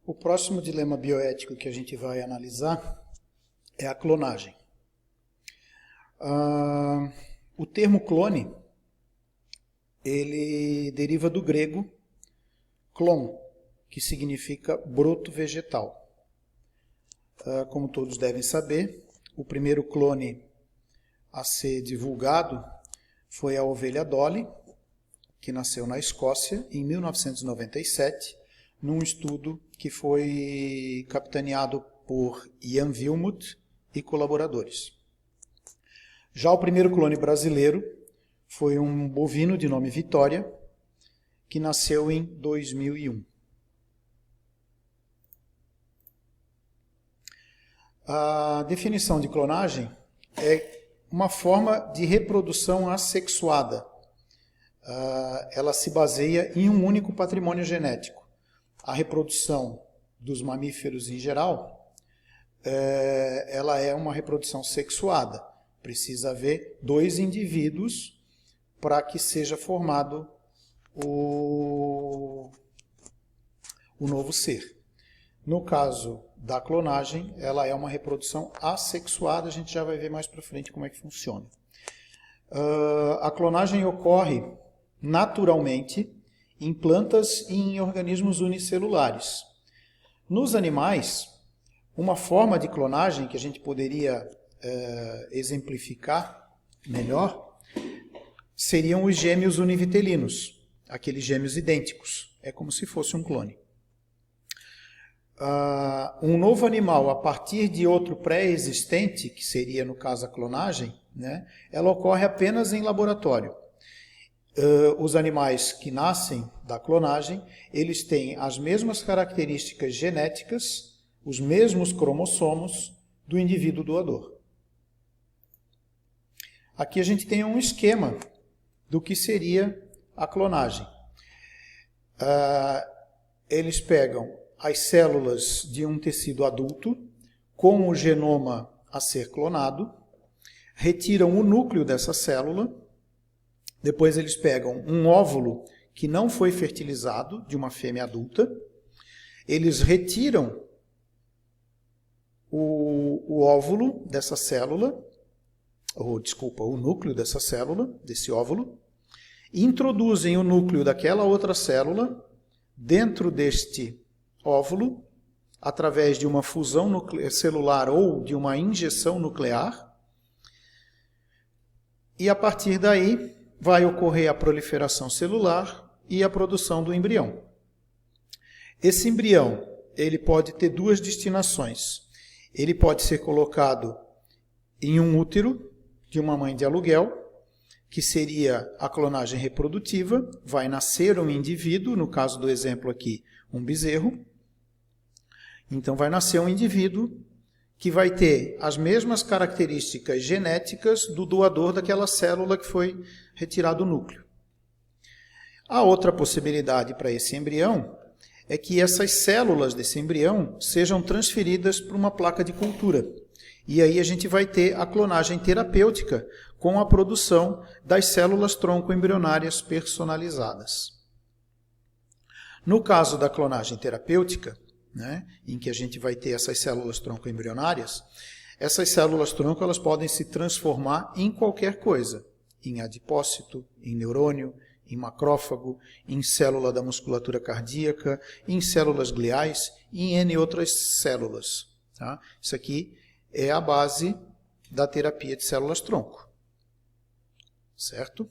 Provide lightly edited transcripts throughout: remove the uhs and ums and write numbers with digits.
O próximo dilema bioético que a gente vai analisar é a clonagem. O termo clone, ele deriva do grego clon, que significa broto vegetal. Como todos devem saber, o primeiro clone a ser divulgado foi a ovelha Dolly, que nasceu na Escócia em 1997, num estudo que foi capitaneado por Ian Wilmut e colaboradores. Já o primeiro clone brasileiro foi um bovino de nome Vitória, que nasceu em 2001. A definição de clonagem é uma forma de reprodução assexuada. Ela se baseia em um único patrimônio genético. A reprodução dos mamíferos em geral, ela é uma reprodução sexuada. Precisa haver dois indivíduos para que seja formado o novo ser. No caso da clonagem, ela é uma reprodução assexuada, a gente já vai ver mais para frente como é que funciona. A clonagem ocorre naturalmente em plantas e em organismos unicelulares. Nos animais, uma forma de clonagem que a gente poderia exemplificar melhor seriam os gêmeos univitelinos, aqueles gêmeos idênticos. É como se fosse um clone. Um novo animal, a partir de outro pré-existente, que seria, no caso, a clonagem, né, ela ocorre apenas em laboratório. Os animais que nascem da clonagem, eles têm as mesmas características genéticas, os mesmos cromossomos do indivíduo doador. Aqui a gente tem um esquema do que seria a clonagem. Eles pegam as células de um tecido adulto com o genoma a ser clonado, retiram o núcleo dessa célula, depois eles pegam um óvulo que não foi fertilizado, de uma fêmea adulta, eles retiram o óvulo dessa célula, o núcleo dessa célula, desse óvulo, introduzem o núcleo daquela outra célula dentro deste óvulo, através de uma fusão celular ou de uma injeção nuclear, e a partir daí vai ocorrer a proliferação celular e a produção do embrião. Esse embrião, ele pode ter duas destinações. Ele pode ser colocado em um útero de uma mãe de aluguel, que seria a clonagem reprodutiva, vai nascer um indivíduo, no caso do exemplo aqui, um bezerro. Então vai nascer um indivíduo que vai ter as mesmas características genéticas do doador daquela célula que foi retirado o núcleo. A outra possibilidade para esse embrião é que essas células desse embrião sejam transferidas para uma placa de cultura. E aí a gente vai ter a clonagem terapêutica com a produção das células tronco embrionárias personalizadas. No caso da clonagem terapêutica, né, em que a gente vai ter essas células tronco embrionárias, essas células tronco elas podem se transformar em qualquer coisa, em adipócito, em neurônio, em macrófago, em célula da musculatura cardíaca, em células gliais e em N outras células. Tá? Isso aqui é a base da terapia de células tronco. Certo?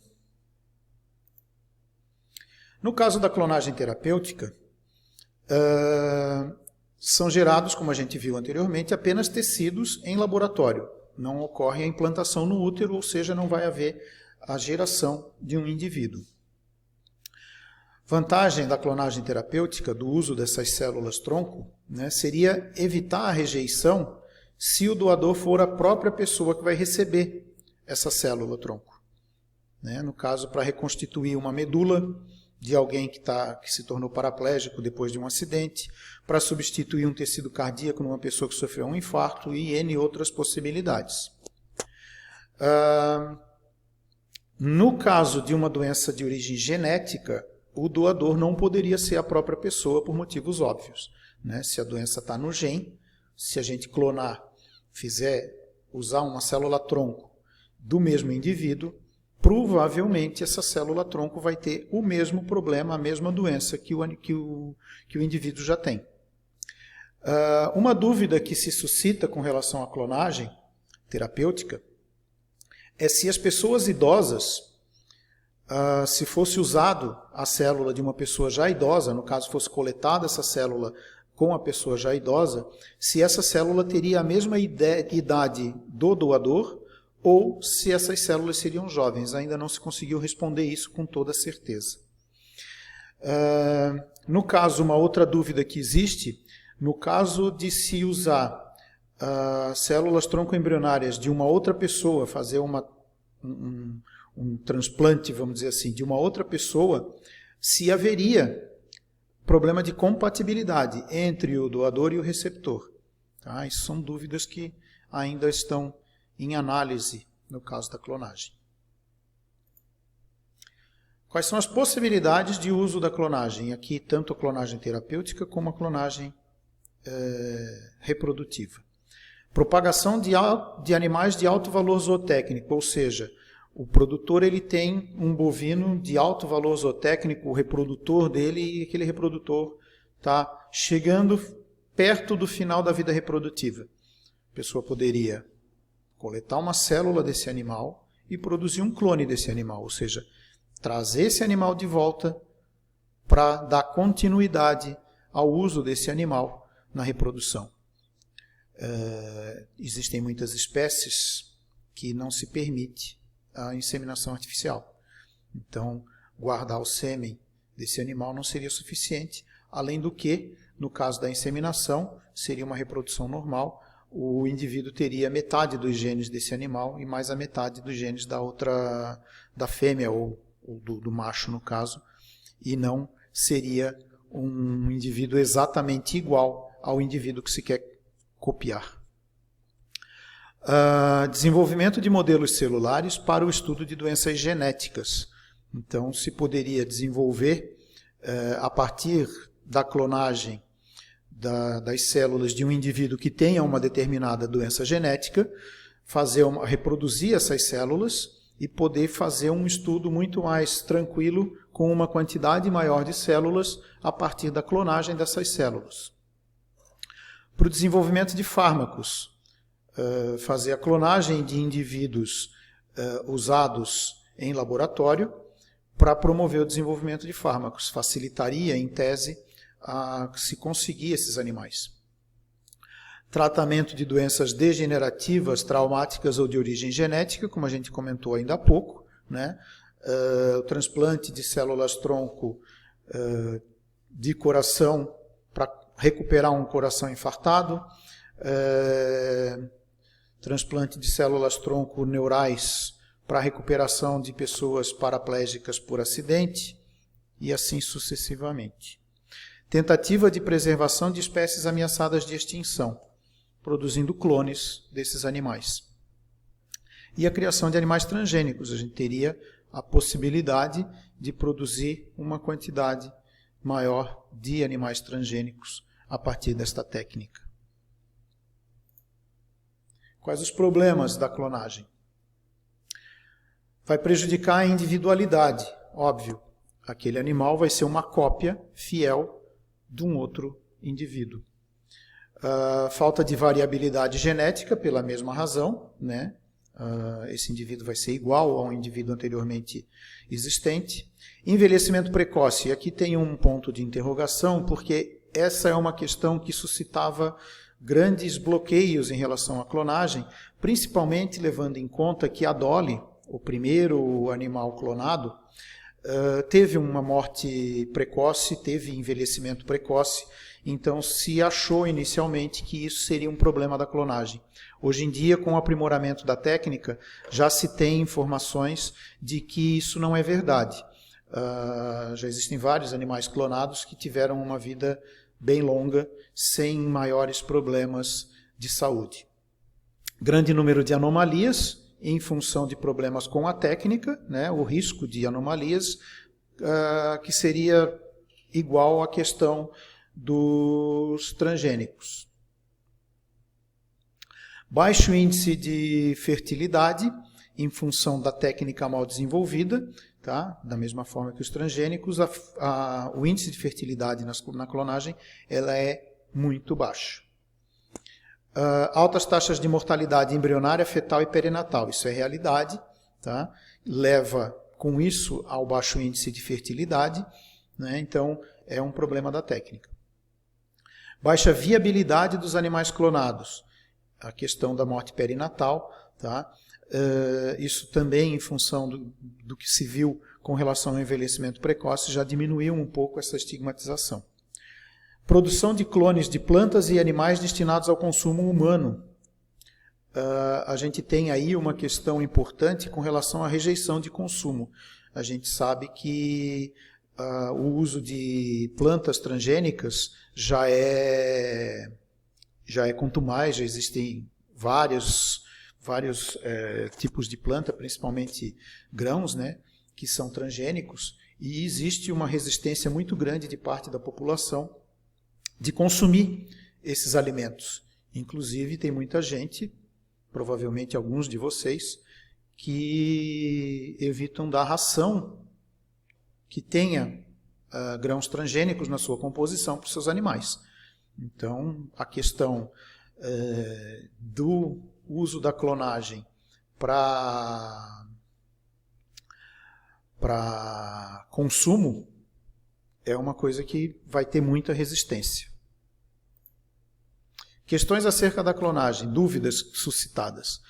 No caso da clonagem terapêutica, são gerados, como a gente viu anteriormente, apenas tecidos em laboratório. Não ocorre a implantação no útero, ou seja, não vai haver a geração de um indivíduo. Vantagem da clonagem terapêutica, do uso dessas células tronco, né, seria evitar a rejeição se o doador for a própria pessoa que vai receber essa célula tronco. Né, no caso, para reconstituir uma medula de alguém que se tornou paraplégico depois de um acidente, para substituir um tecido cardíaco numa pessoa que sofreu um infarto e N outras possibilidades. No caso de uma doença de origem genética, o doador não poderia ser a própria pessoa por motivos óbvios, né? Se a doença está no gene, se a gente clonar, usar uma célula-tronco do mesmo indivíduo, provavelmente essa célula-tronco vai ter o mesmo problema, a mesma doença que o indivíduo já tem. Uma dúvida que se suscita com relação à clonagem terapêutica é se as pessoas idosas, se fosse usado a célula de uma pessoa já idosa, no caso fosse coletada essa célula com a pessoa já idosa, se essa célula teria a mesma idade do doador ou se essas células seriam jovens. Ainda não se conseguiu responder isso com toda certeza. No caso, uma outra dúvida que existe, no caso de se usar células troncoembrionárias de uma outra pessoa, fazer um transplante, vamos dizer assim, de uma outra pessoa, se haveria problema de compatibilidade entre o doador e o receptor. Tá? Isso são dúvidas que ainda estão em análise no caso da clonagem. Quais são as possibilidades de uso da clonagem? Aqui, tanto a clonagem terapêutica como a clonagem reprodutiva. Propagação de animais de alto valor zootécnico, ou seja, o produtor ele tem um bovino de alto valor zootécnico, o reprodutor dele, e aquele reprodutor está chegando perto do final da vida reprodutiva. A pessoa poderia coletar uma célula desse animal e produzir um clone desse animal, ou seja, trazer esse animal de volta para dar continuidade ao uso desse animal na reprodução. Existem muitas espécies que não se permite a inseminação artificial. Então, guardar o sêmen desse animal não seria suficiente, além do que, no caso da inseminação, seria uma reprodução normal, o indivíduo teria metade dos genes desse animal e mais a metade dos genes da fêmea ou do macho, no caso, e não seria um indivíduo exatamente igual ao indivíduo que se quer copiar. Desenvolvimento de modelos celulares para o estudo de doenças genéticas. Então, se poderia desenvolver, a partir da clonagem das células de um indivíduo que tenha uma determinada doença genética, reproduzir essas células e poder fazer um estudo muito mais tranquilo com uma quantidade maior de células a partir da clonagem dessas células. Para o desenvolvimento de fármacos, fazer a clonagem de indivíduos usados em laboratório para promover o desenvolvimento de fármacos. Facilitaria, em tese, a se conseguir esses animais. Tratamento de doenças degenerativas, traumáticas ou de origem genética, como a gente comentou ainda há pouco, né? O transplante de células-tronco de coração para recuperar um coração infartado, transplante de células-tronco neurais para recuperação de pessoas paraplégicas por acidente e assim sucessivamente. Tentativa de preservação de espécies ameaçadas de extinção, produzindo clones desses animais. E a criação de animais transgênicos. A gente teria a possibilidade de produzir uma quantidade maior de animais transgênicos a partir desta técnica. Quais os problemas da clonagem? Vai prejudicar a individualidade, óbvio. Aquele animal vai ser uma cópia fiel de um outro indivíduo. Falta de variabilidade genética, pela mesma razão, né? Esse indivíduo vai ser igual ao indivíduo anteriormente existente. Envelhecimento precoce. Aqui tem um ponto de interrogação, porque essa é uma questão que suscitava grandes bloqueios em relação à clonagem, principalmente levando em conta que a Dolly, o primeiro animal clonado, teve uma morte precoce, teve envelhecimento precoce, então se achou inicialmente que isso seria um problema da clonagem. Hoje em dia, com o aprimoramento da técnica, já se tem informações de que isso não é verdade. Já existem vários animais clonados que tiveram uma vida bem longa, sem maiores problemas de saúde. Grande número de anomalias, em função de problemas com a técnica, né, o risco de anomalias que seria igual à questão dos transgênicos. Baixo índice de fertilidade, em função da técnica mal desenvolvida, tá? Da mesma forma que os transgênicos, o índice de fertilidade na clonagem ela é muito baixo. Altas taxas de mortalidade embrionária, fetal e perinatal, isso é realidade, tá? Leva com isso ao baixo índice de fertilidade, né? Então é um problema da técnica. Baixa viabilidade dos animais clonados, a questão da morte perinatal, tá? Isso também em função do que se viu com relação ao envelhecimento precoce, já diminuiu um pouco essa estigmatização. Produção de clones de plantas e animais destinados ao consumo humano. A gente tem aí uma questão importante com relação à rejeição de consumo. A gente sabe que o uso de plantas transgênicas já é quanto mais, já existem vários tipos de planta, principalmente grãos, né, que são transgênicos, e existe uma resistência muito grande de parte da população de consumir esses alimentos. Inclusive, tem muita gente, provavelmente alguns de vocês, que evitam dar ração que tenha grãos transgênicos na sua composição para os seus animais. Então, a questão do uso da clonagem para consumo é uma coisa que vai ter muita resistência. Questões acerca da clonagem, dúvidas suscitadas.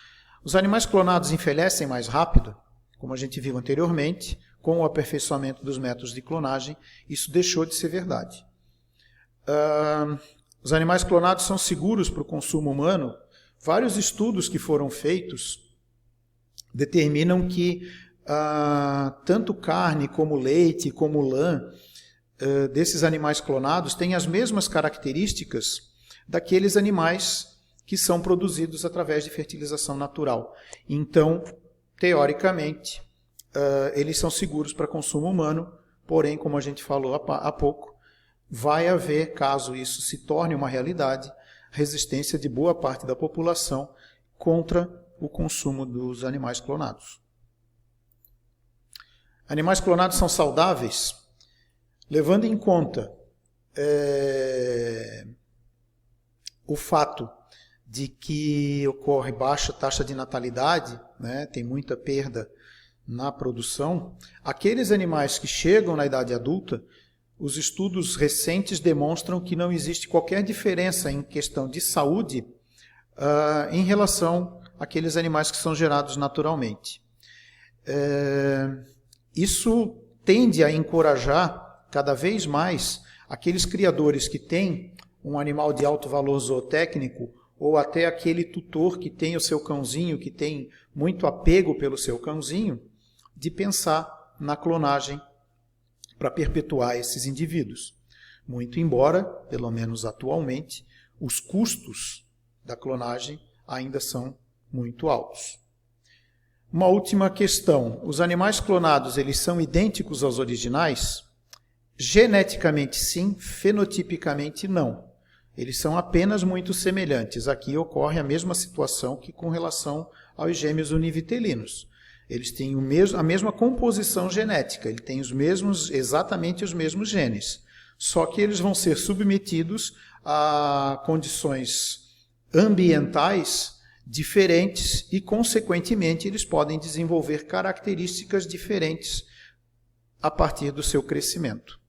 Os animais clonados envelhecem mais rápido, como a gente viu anteriormente, com o aperfeiçoamento dos métodos de clonagem, isso deixou de ser verdade. Os animais clonados são seguros para o consumo humano. Vários estudos que foram feitos determinam que tanto carne como leite, como lã desses animais clonados têm as mesmas características daqueles animais que são produzidos através de fertilização natural. Então, teoricamente, eles são seguros para consumo humano, porém, como a gente falou há pouco, vai haver, caso isso se torne uma realidade, resistência de boa parte da população contra o consumo dos animais clonados. Animais clonados são saudáveis? Levando em conta o fato de que ocorre baixa taxa de natalidade, né, tem muita perda na produção, aqueles animais que chegam na idade adulta, os estudos recentes demonstram que não existe qualquer diferença em questão de saúde em relação àqueles animais que são gerados naturalmente. Isso tende a encorajar cada vez mais aqueles criadores que têm um animal de alto valor zootécnico ou até aquele tutor que tem o seu cãozinho, que tem muito apego pelo seu cãozinho, de pensar na clonagem para perpetuar esses indivíduos. Muito embora, pelo menos atualmente, os custos da clonagem ainda são muito altos. Uma última questão. Os animais clonados, eles são idênticos aos originais? Geneticamente sim, fenotipicamente não. Eles são apenas muito semelhantes. Aqui ocorre a mesma situação que com relação aos gêmeos univitelinos. Eles têm a mesma composição genética, eles têm exatamente os mesmos genes. Só que eles vão ser submetidos a condições ambientais diferentes e, consequentemente, eles podem desenvolver características diferentes a partir do seu crescimento.